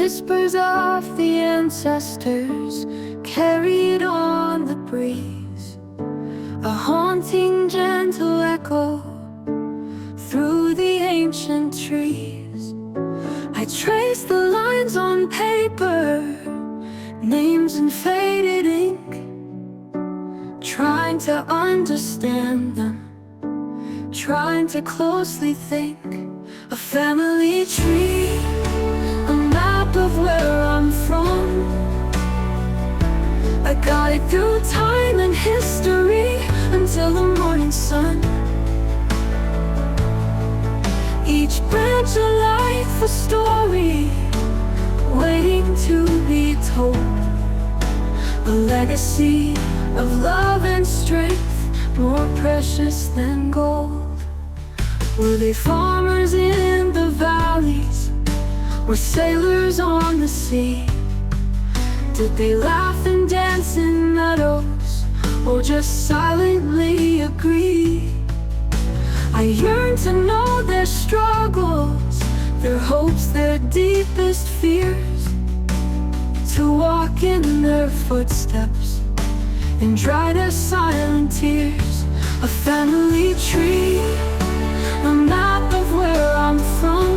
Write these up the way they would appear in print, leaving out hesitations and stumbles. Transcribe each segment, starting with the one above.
whispers of the ancestors carried on the breeze, a haunting gentle echo through the ancient trees. I trace the lines on paper, names in faded ink, trying to understand them, trying to closely think. A family tree, a map of where I'm from, a guide through time and history until the morning sun. Each branch a life, a story waiting to be told, a legacy of love and strength, more precious than gold. Were they farmers in the valleys, or sailors on the sea? Did they laugh and dance in meadows, or just silently agree? I yearn to know their struggles, their hopes, their deepest fears, to walk in their footsteps and dry their silent tears. A family tree, a map of where I'm from,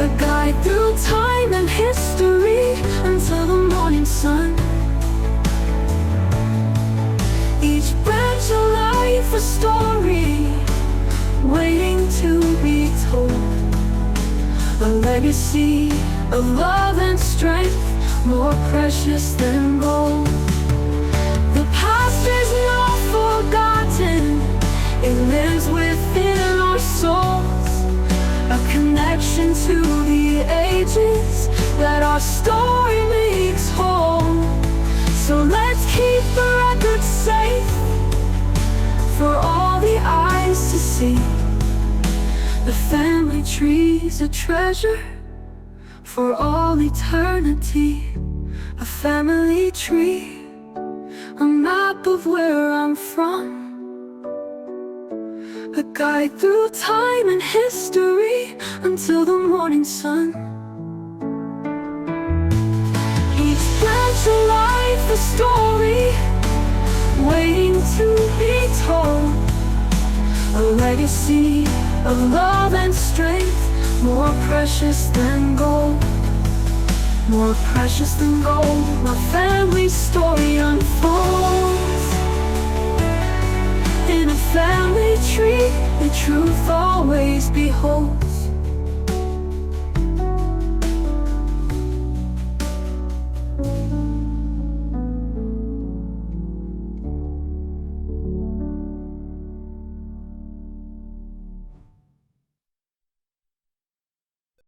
a guide through time and history until the morning sun. Each branch a life, a story waiting to be told, a legacy of love and strength, more precious than gold. The past is not forgotten, it lives within our souls, a connection to the ages that our story makes whole. So let's keep the record safe for all the eyes to see. The family tree's a treasure for all eternity. A family tree, a map of where I'm from, a guide through time and history until the morning sun. Each branch a life, a story waiting to be told, a legacy of love and strength, more precious than gold, more precious than gold. My family's story unfolds in a family tree, the truth always beholds.